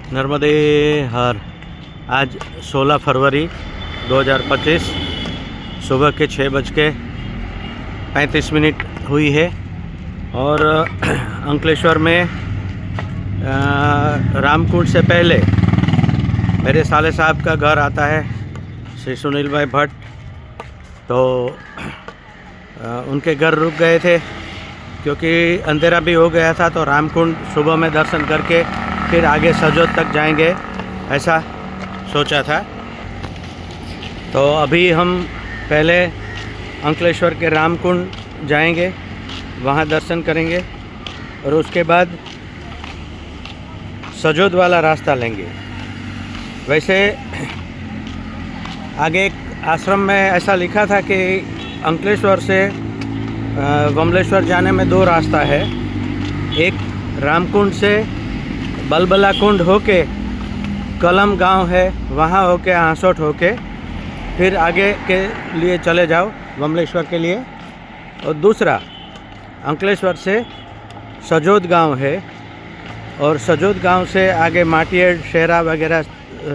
नर्मदे हर। आज 16 फरवरी 2025 सुबह के 6:35 हुई है और अंकलेश्वर में रामकुंड से पहले मेरे साले साहब का घर आता है, श्री सुनील भाई भट्ट। तो उनके घर रुक गए थे क्योंकि अंधेरा भी हो गया था, तो रामकुंड सुबह में दर्शन करके फिर आगे सजोद तक जाएंगे ऐसा सोचा था। तो अभी हम पहले अंकलेश्वर के रामकुंड जाएंगे, वहाँ दर्शन करेंगे और उसके बाद सजोद वाला रास्ता लेंगे। वैसे आगे एक आश्रम में ऐसा लिखा था कि अंकलेश्वर से बमलेश्वर जाने में 2 रास्ता है। एक रामकुंड से बलबला कुंड होके कलम गांव है, वहाँ होके आंसोट होके फिर आगे के लिए चले जाओ बमलेश्वर के लिए। और दूसरा अंकलेश्वर से सजोद गांव है और सजोद गांव से आगे माटियर शेरा वगैरह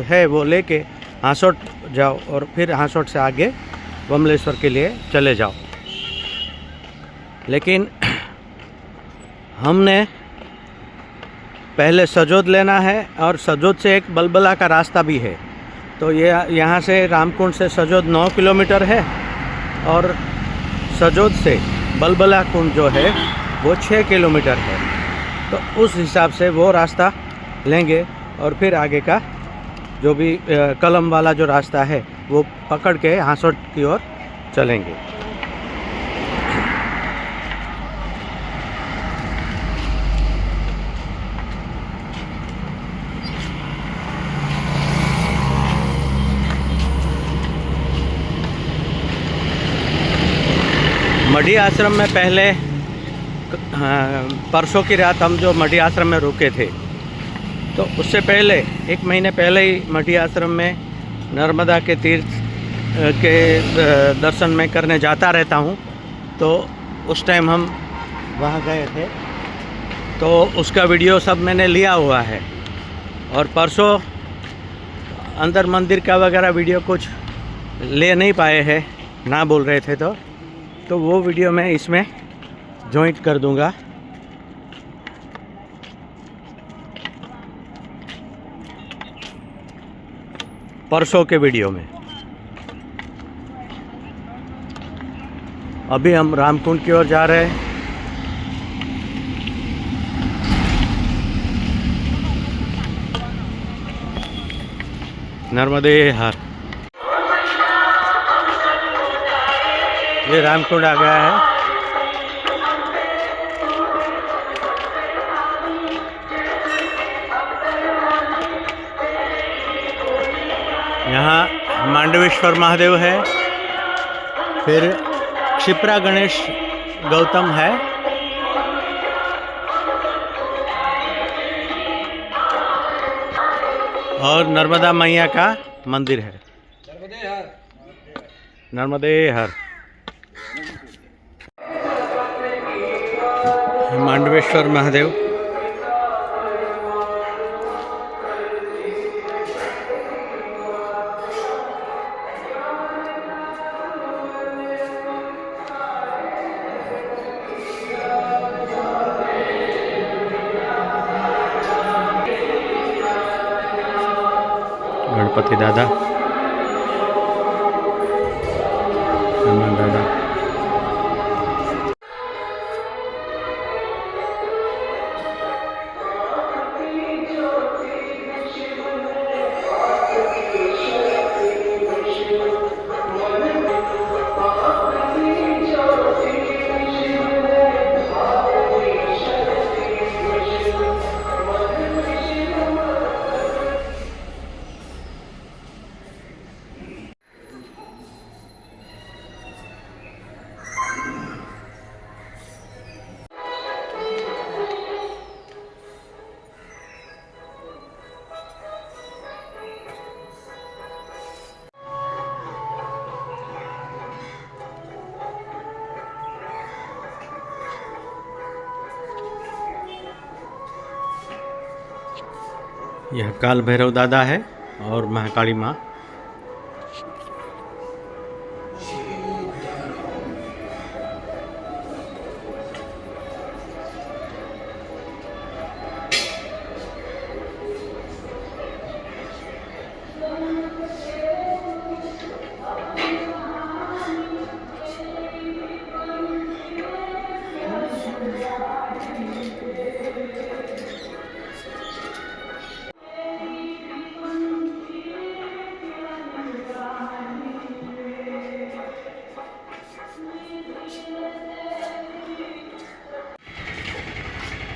है, वो लेके हांसोट जाओ और फिर हांसोट से आगे बमलेश्वर के लिए चले जाओ। लेकिन हमने पहले सजोद लेना है और सजोद से एक बलबला का रास्ता भी है। तो ये यहाँ से रामकुंड से सजोद 9 किलोमीटर है और सजोद से बलबला कुंड जो है वो 6 किलोमीटर है। तो उस हिसाब से वो रास्ता लेंगे और फिर आगे का जो भी कलम वाला जो रास्ता है वो पकड़ के हांसोट की ओर चलेंगे। मढ़ी आश्रम में पहले परसों की रात हम जो मढ़ी आश्रम में रुके थे, तो उससे पहले 1 महीने पहले ही मढ़ी आश्रम में नर्मदा के तीर्थ के दर्शन में करने जाता रहता हूँ। तो उस टाइम हम वहाँ गए थे, तो उसका वीडियो सब मैंने लिया हुआ है। और परसों अंदर मंदिर का वगैरह वीडियो कुछ ले नहीं पाए हैं, ना बोल रहे थे, तो वो वीडियो मैं इसमें जॉइंट कर दूंगा। परसों के वीडियो में। अभी हम रामकुंड की ओर जा रहे हैं। नर्मदे हर। ये रामकुंड आ गया है। यहाँ मांडवेश्वर महादेव है, फिर क्षिप्रा गणेश गौतम है, और नर्मदा मैया का मंदिर है। नर्मदे हर। मांडवेश्वर महादेव। गणपति दादा, हनुमान दादा। यह काल भैरव दादा है और महाकाली माँ।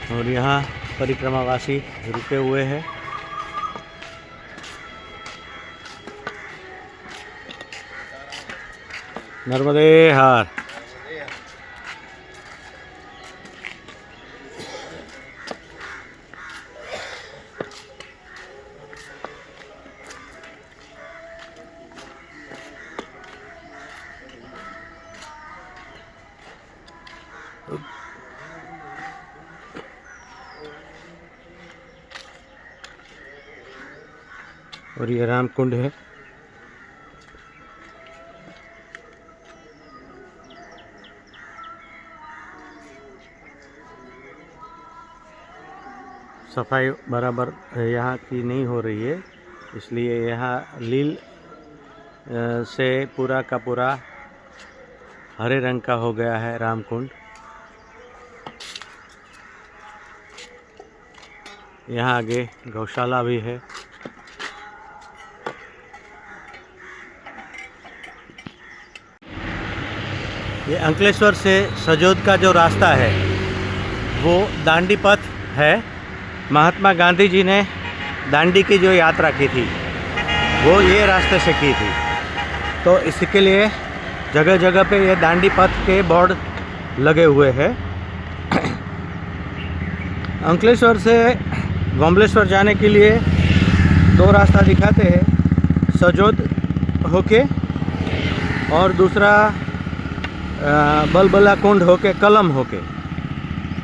और यहाँ परिक्रमावासी रुके हुए हैं। नर्मदे हर। और ये राम कुंड है। सफाई बराबर यहाँ की नहीं हो रही है, इसलिए यहाँ लील से पूरा का पूरा हरे रंग का हो गया है राम कुंड। यहाँ आगे गौशाला भी है। ये अंकलेश्वर से सजोद का जो रास्ता है वो दांडी पथ है। महात्मा गांधी जी ने दांडी की जो यात्रा की थी वो ये रास्ते से की थी, तो इसके लिए जगह जगह पे ये दांडी पथ के बोर्ड लगे हुए हैं। अंकलेश्वर से गोमलेश्वर जाने के लिए दो रास्ता दिखाते हैं, सजोद होके और दूसरा बलबला कुंड होके कलम होके।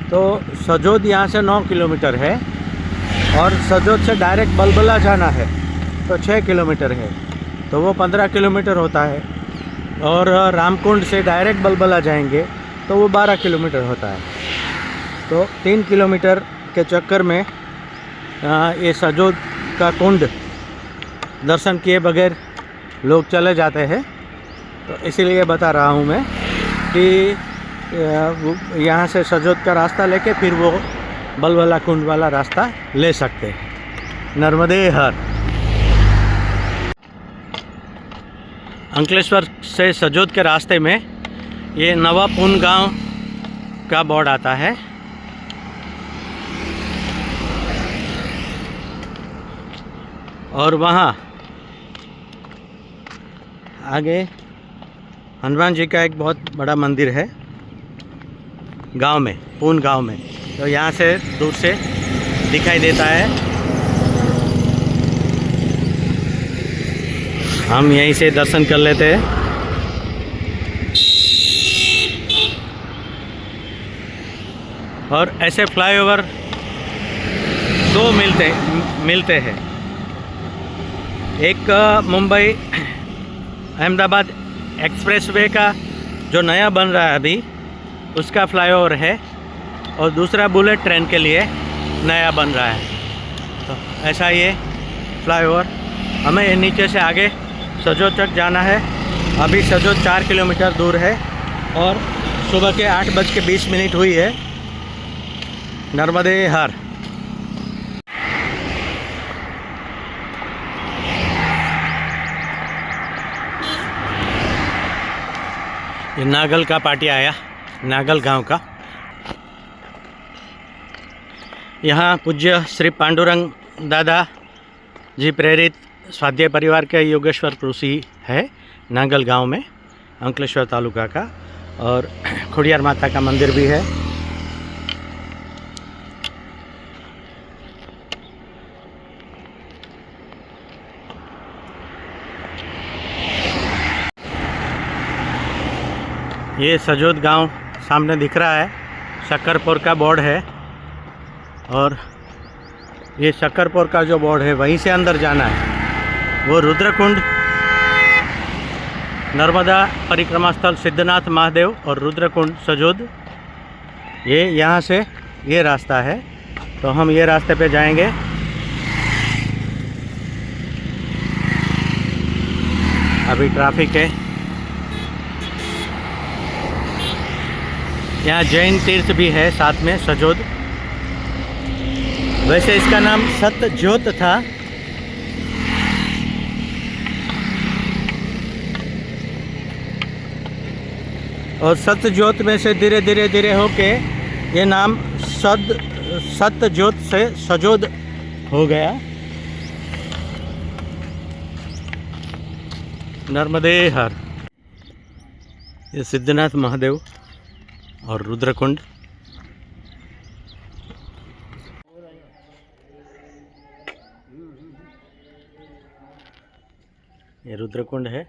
तो सजोद यहाँ से 9 किलोमीटर है और सजोद से डायरेक्ट बलबला जाना है तो 6 किलोमीटर है, तो वो 15 किलोमीटर होता है। और रामकुंड से डायरेक्ट बलबला जाएंगे तो वो 12 किलोमीटर होता है। तो 3 किलोमीटर के चक्कर में ये सजोद का कुंड दर्शन किए बगैर लोग चले जाते हैं। तो इसीलिए बता रहा हूँ मैं कि यहाँ से सजोद का रास्ता लेके फिर वो बलबला कुंड वाला रास्ता ले सकते हैं। नर्मदे हर। अंकलेश्वर से सजोद के रास्ते में ये नवापुन गांव का बोर्ड आता है। और वहाँ आगे हनुमान जी का एक बहुत बड़ा मंदिर है गांव में, पून गांव में। तो यहाँ से दूर से दिखाई देता है। हम यहीं से दर्शन कर लेते हैं। और ऐसे फ्लाईओवर दो मिलते हैं। एक मुंबई अहमदाबाद एक्सप्रेसवे का जो नया बन रहा है अभी, उसका फ्लाईओवर है, और दूसरा बुलेट ट्रेन के लिए नया बन रहा है। तो ऐसा ये फ्लाईओवर, हमें नीचे से आगे सजोद तक जाना है। अभी सजोद 4 किलोमीटर दूर है और सुबह के 8:20 हुई है। नर्मदे हर। ये नागल का पार्टी आया, नागल गांव का। यहाँ पूज्य श्री पांडुरंग दादा जी प्रेरित स्वाध्याय परिवार के योगेश्वर कृषि है नागल गांव में, अंकलेश्वर तालुका का। और खोड़ियार माता का मंदिर भी है। ये सजोद गांव सामने दिख रहा है, शक्करपुर का बोर्ड है। और ये शकरपुर का जो बोर्ड है वहीं से अंदर जाना है। वो रुद्रकुंड, नर्मदा परिक्रमा स्थल सिद्धनाथ महादेव और रुद्रकुंड सजोद, ये यहाँ से ये रास्ता है। तो हम ये रास्ते पे जाएंगे। अभी ट्रैफिक है। यहाँ जैन तीर्थ भी है साथ में, सजोद। वैसे इसका नाम सतज्योत था। और सतज्योत में से धीरे धीरे होके ये नाम सतज्योत से सजोद हो गया। नर्मदे हर। ये सिद्धनाथ महादेव और रुद्रकुंड। ये रुद्रकुंड है।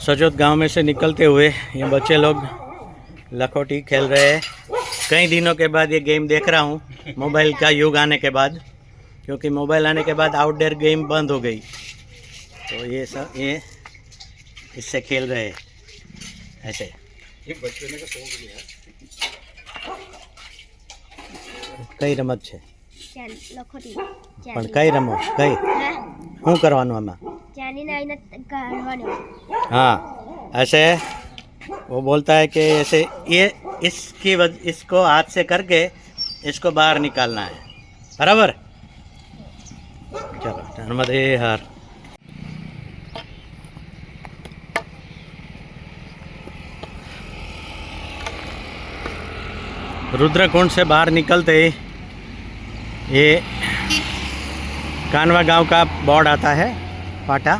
सजोद गांव में से निकलते हुए ये बच्चे लोग लखोटी खेल रहे हैं। कई दिनों के बाद ये गेम देख रहा हूँ, मोबाइल का युग आने के बाद, क्योंकि मोबाइल आने के बाद आउटडोर गेम बंद हो गई। तो ये सब ये इससे खेल रहे हैं ऐसे। ये बचपन का शौक भी है। कई रमत છે લખોટી પણ કઈ રમો કઈ શું કરવાનું આમાં? ચાની નાઈને કાઢવાનો। हाँ, ऐसे वो बोलता है कि ऐसे ये इसको हाथ से करके इसको बाहर निकालना है, बराबर। चलो नर्मदे हर। रुद्रकुंड से बाहर निकलते ही ये कानवा गांव का बोर्ड आता है, पाटा।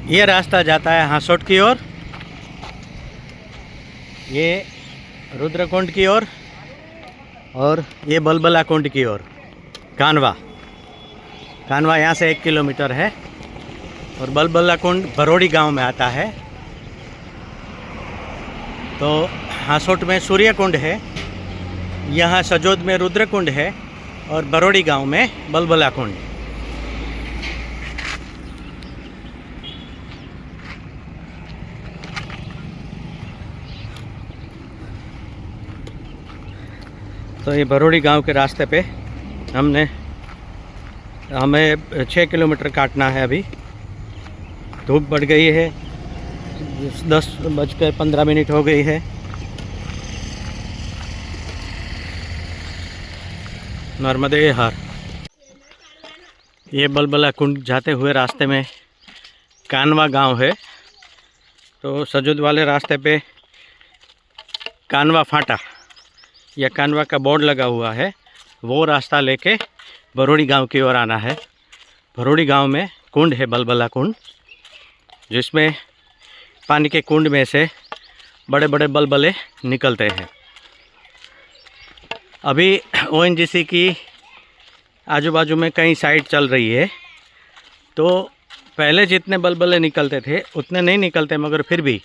ये रास्ता जाता है हासोट की ओर, ये रुद्रकुंड की ओर, और ये बलबला कुंड की ओर। कानवा यहाँ से 1 किलोमीटर है। और बलबला कुंड भरोड़ी गांव में आता है। तो हासोट में सूर्य कुंड है, यहाँ सजोद में रुद्रकुंड है, और भरोड़ी गांव में बलबला कुंड। तो ये भरोड़ी गांव के रास्ते पे हमें 6 किलोमीटर काटना है। अभी धूप बढ़ गई है, 10:15 हो गई है। नर्मदे हर। ये बलबला कुंड जाते हुए रास्ते में कानवा गांव है। तो सजोद वाले रास्ते पे कानवा फाटा या कानवा का बोर्ड लगा हुआ है, वो रास्ता लेके भरोड़ी गांव की ओर आना है। भरोड़ी गांव में कुंड है, बलबला कुंड, जिसमें पानी के कुंड में से बड़े बड़े बलबले निकलते हैं। अभी ONGC की आजू बाजू में कई साइट चल रही है। तो पहले जितने बलबले निकलते थे उतने नहीं निकलते, मगर फिर भी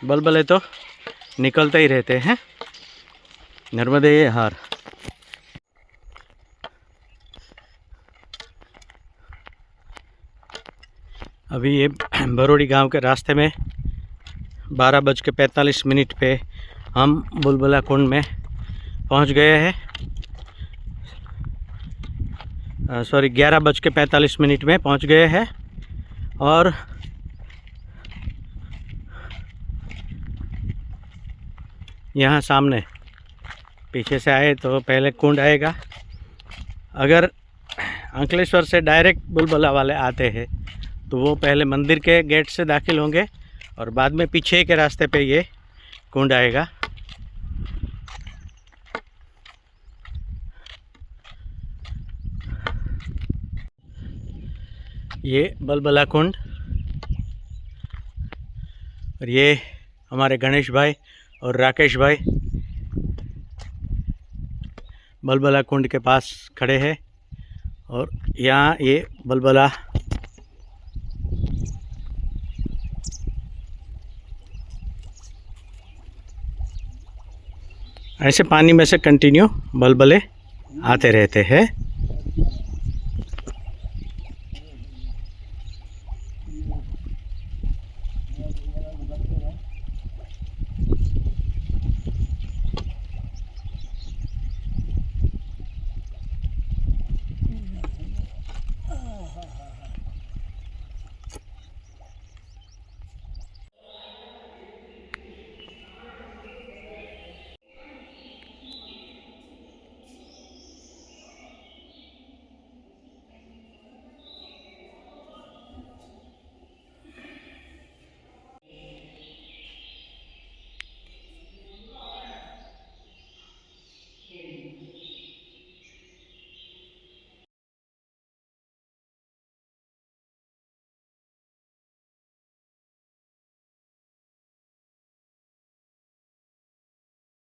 बलबले तो निकलते ही रहते हैं। नर्मदे हर। अभी ये भरोड़ी गांव के रास्ते में 12:45 पे हम बुलबुला कुंड में पहुंच गए हैं। 11:45 में पहुंच गए हैं। और यहाँ सामने पीछे से आए तो पहले कुंड आएगा। अगर अंकलेश्वर से डायरेक्ट बुलबुला वाले आते हैं तो वो पहले मंदिर के गेट से दाखिल होंगे और बाद में पीछे के रास्ते पे ये कुंड आएगा। ये बुलबुला कुंड और ये हमारे गणेश भाई और राकेश भाई बुलबुला कुंड के पास खड़े हैं और यहाँ ये बुलबुला ऐसे पानी में से कंटिन्यू बुलबुले आते रहते हैं।